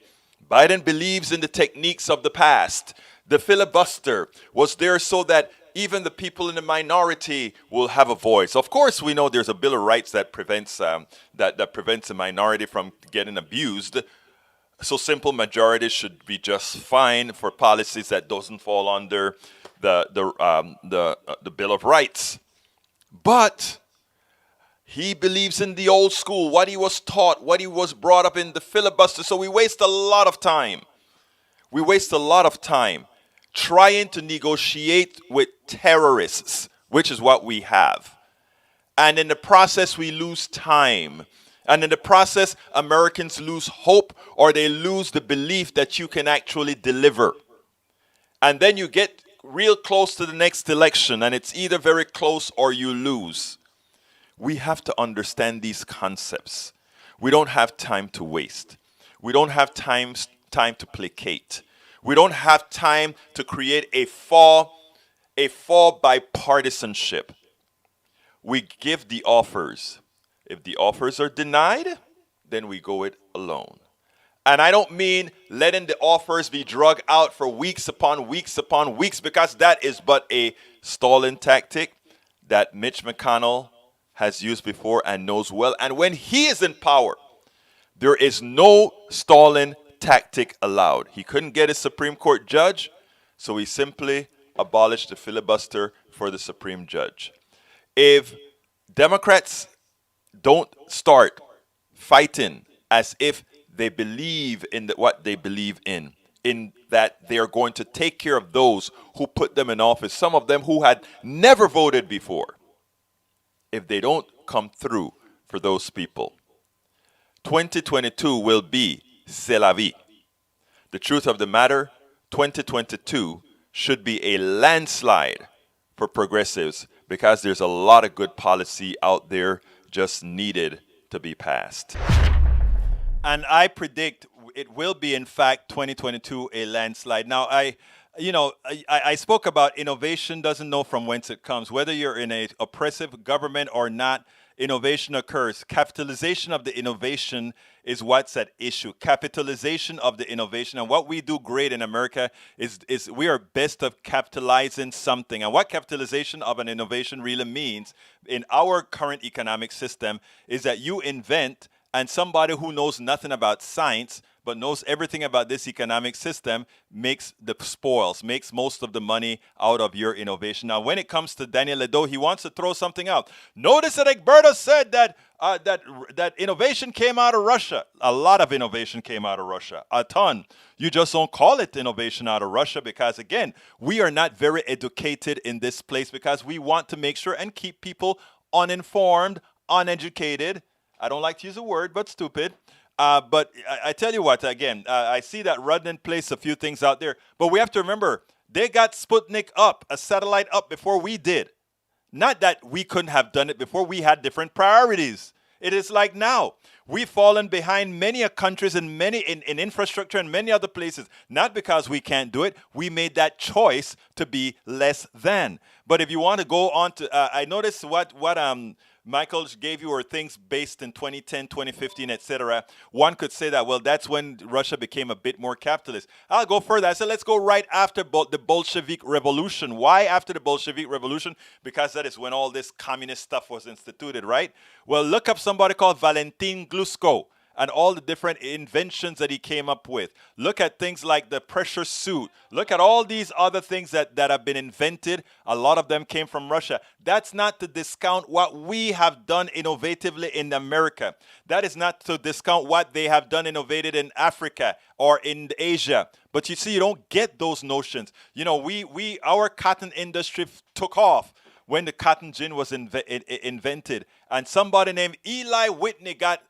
Biden believes in the techniques of the past. The filibuster was there so that even the people in the minority will have a voice. Of course, we know there's a Bill of Rights that prevents that prevents a minority from getting abused. So simple majorities should be just fine for policies that doesn't fall under the Bill of Rights. But He believes in the old school, what he was taught, what he was brought up in, the filibuster. So we waste a lot of time. We waste a lot of time trying to negotiate with terrorists, which is what we have. And in the process, we lose time. And in the process, Americans lose hope, or they lose the belief that you can actually deliver. And then you get real close to the next election, and it's either very close or you lose. We have to understand these concepts. We don't have time to waste. We don't have time to placate. We don't have time to create a fall bipartisanship. We give the offers. If the offers are denied, then we go it alone. And I don't mean letting the offers be drug out for weeks upon weeks upon weeks, because that is but a stalling tactic that Mitch McConnell has used before and knows well. And when he is in power, there is no stalling tactic allowed. He couldn't get a Supreme Court judge, so he simply abolished the filibuster for the Supreme Judge. If Democrats don't start fighting as if they believe in what they believe in that they are going to take care of those who put them in office, some of them who had never voted before, if they don't come through for those people, 2022 will be c'est la vie. The truth of the matter, 2022 should be a landslide for progressives, because there's a lot of good policy out there just needed to be passed. And I predict it will be, in fact, 2022 a landslide. Now, I spoke about innovation doesn't know from whence it comes. Whether you're in an oppressive government or not, innovation occurs. Capitalization of the innovation is what's at issue. Capitalization of the innovation. And what we do great in America is we are best of capitalizing something. And what capitalization of an innovation really means in our current economic system is that you invent, and somebody who knows nothing about science but knows everything about this economic system makes the spoils, makes most of the money out of your innovation. Now, when it comes to Daniel Ledo, he wants to throw something out. Notice that Egberto said that innovation came out of Russia. A lot of innovation came out of Russia, a ton. You just don't call it innovation out of Russia because, again, we are not very educated in this place because we want to make sure and keep people uninformed, uneducated. I don't like to use a word, but stupid. But I tell you what, again, I see that Rudnin placed a few things out there. But we have to remember, they got Sputnik up, a satellite up, before we did. Not that we couldn't have done it before. We had different priorities. It is like now. We've fallen behind many countries and many in infrastructure and many other places. Not because we can't do it. We made that choice to be less than. But if you want to go on to, I noticed what Michael gave you are things based in 2010, 2015, etc. One could say that, well, that's when Russia became a bit more capitalist. I'll go further. I said, let's go right after the Bolshevik Revolution. Why after the Bolshevik Revolution? Because that is when all this communist stuff was instituted, right? Well, look up somebody called Valentin Glusko and all the different inventions that he came up with. Look at things like the pressure suit. Look at all these other things that have been invented. A lot of them came from Russia. That's not to discount what we have done innovatively in America. That is not to discount what they have done innovated in Africa or in Asia. But you see, you don't get those notions. You know, our cotton industry took off when the cotton gin was invented. And somebody named Eli Whitney got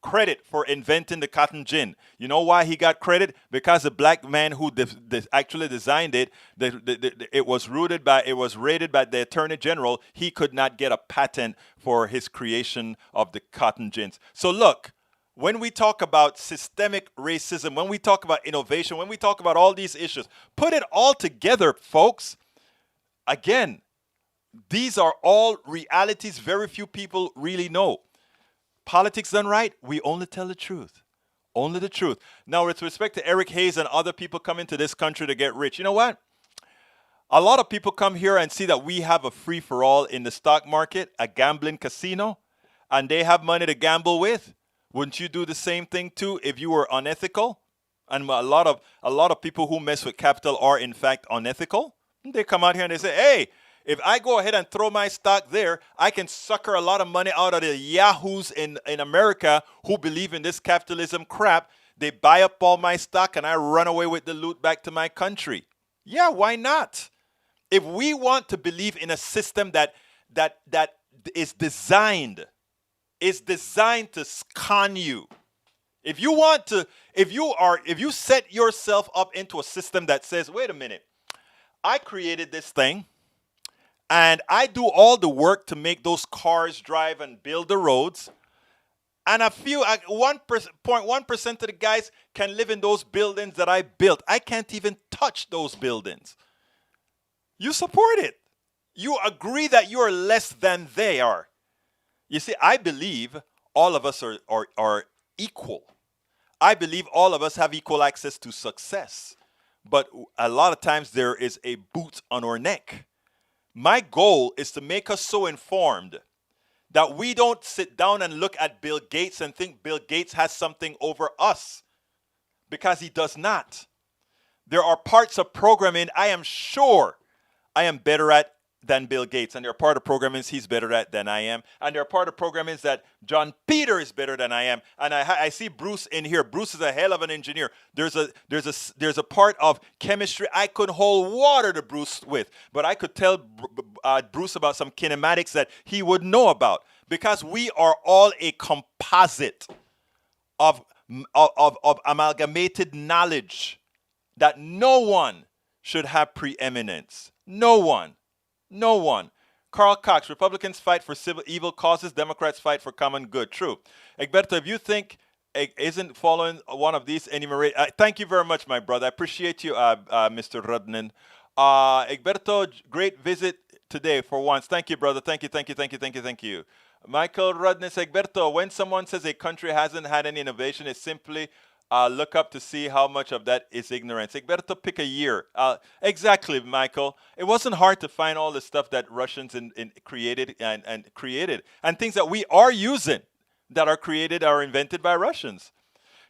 credit for inventing the cotton gin. You know why he got credit? Because the black man who actually designed it, it was rated by the Attorney General. He could not get a patent for his creation of the cotton gins. So look, when we talk about systemic racism, when we talk about innovation, when we talk about all these issues, put it all together, folks. Again, these are all realities very few people really know. Politics done right, we only tell the truth. Only the truth. Now, with respect to Eric Hayes and other people coming to this country to get rich, you know what? A lot of people come here and see that we have a free-for-all in the stock market, a gambling casino, and they have money to gamble with. Wouldn't you do the same thing too if you were unethical? And a lot of people who mess with capital are in fact unethical. They come out here and they say, hey, If I go ahead and throw my stock there, I can sucker a lot of money out of the yahoos in America who believe in this capitalism crap. They buy up all my stock and I run away with the loot back to my country. Yeah, why not? If we want to believe in a system that is designed to con you. If you set yourself up into a system that says, wait a minute, I created this thing and I do all the work to make those cars drive and build the roads, and 1.1% of the guys can live in those buildings that I built. I can't even touch those buildings. You support it. You agree that you are less than they are. You see, I believe all of us are equal. I believe all of us have equal access to success. But a lot of times there is a boot on our neck. My goal is to make us so informed that we don't sit down and look at Bill Gates and think Bill Gates has something over us, because he does not. There are parts of programming I am sure I am better at than Bill Gates, and there are part of programming he's better at than I am, and there are part of programming that John Peter is better than I am, and I see Bruce in here. Bruce is a hell of an engineer. There's a part of chemistry I couldn't hold water to Bruce with, but I could tell Bruce about some kinematics that he would know about, because we are all a composite of amalgamated knowledge that no one should have preeminence. No one. No one. Carl Cox, Republicans fight for civil evil causes, Democrats fight for common good. True. Egberto, if you think isn't following one of these enumerate, thank you very much, my brother. I appreciate you, Mr. Rudnan. Egberto, great visit today for once. Thank you, brother. Thank you. Michael Rudnan, Egberto, when someone says a country hasn't had any innovation, it's simply look up to see how much of that is ignorance. Egberto, pick a year. Exactly, Michael. It wasn't hard to find all the stuff that Russians created and things that we are using that are created or invented by Russians.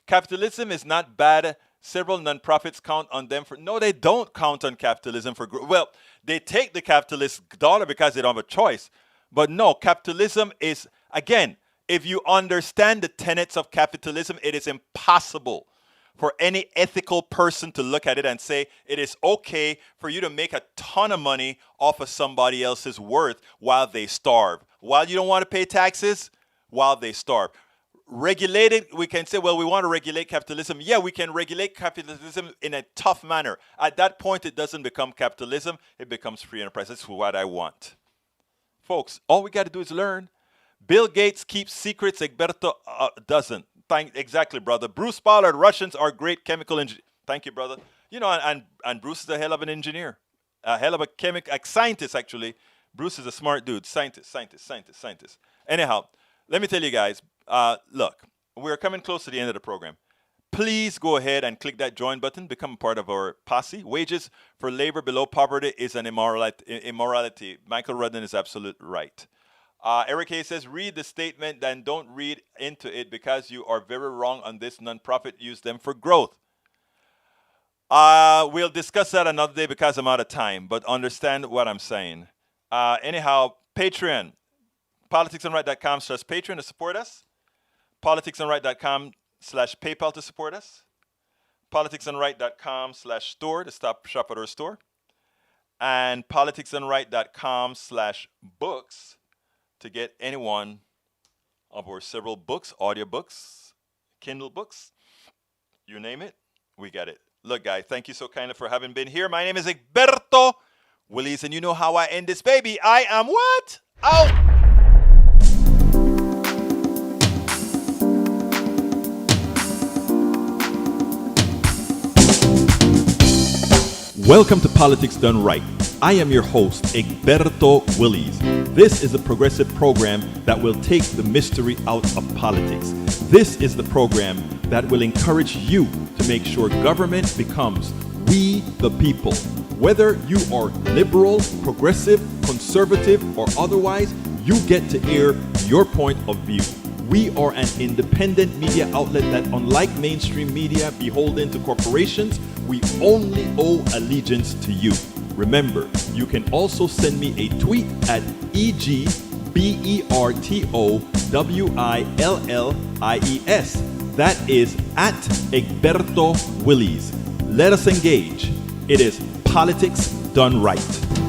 Capitalism is not bad. Several nonprofits count on them for. No, they don't count on capitalism for. Well, they take the capitalist dollar because they don't have a choice. But no, capitalism is, again, if you understand the tenets of capitalism, it is impossible for any ethical person to look at it and say it is okay for you to make a ton of money off of somebody else's worth while they starve. While you don't want to pay taxes, while they starve. Regulated, we can say, well, we want to regulate capitalism. Yeah, we can regulate capitalism in a tough manner. At that point, it doesn't become capitalism. It becomes free enterprise. That's what I want. Folks, all we got to do is learn. Bill Gates keeps secrets. Egberto doesn't. Exactly, brother. Bruce Pollard, Russians are great chemical engineers. Thank you, brother. You know, and Bruce is a hell of an engineer. A hell of a scientist, actually. Bruce is a smart dude. Scientist. Anyhow, let me tell you guys, look, we're coming close to the end of the program. Please go ahead and click that join button. Become a part of our posse. Wages for labor below poverty is an immorality. Michael Rudden is absolutely right. Eric Hayes says, read the statement, then don't read into it because you are very wrong on this. Nonprofit use them for growth. We'll discuss that another day because I'm out of time, but understand what I'm saying. Anyhow, Patreon, politicsandright.com/Patreon to support us. politicsandright.com/PayPal to support us. politicsandright.com/store to shop at our store. And politicsandright.com/books to get any one of our several books, audiobooks, Kindle books, you name it, we got it. Look, guys, thank you so kindly for having been here. My name is Egberto Willies, and you know how I end this baby. I am what? Out! Welcome to Politics Done Right. I am your host, Egberto Willies. This is a progressive program that will take the mystery out of politics. This is the program that will encourage you to make sure government becomes we the people. Whether you are liberal, progressive, conservative, or otherwise, you get to air your point of view. We are an independent media outlet that, unlike mainstream media beholden to corporations, we only owe allegiance to you. Remember, you can also send me a tweet at EGBERTOWILLIES. That is at Egberto Willies. Let us engage. It is politics done right.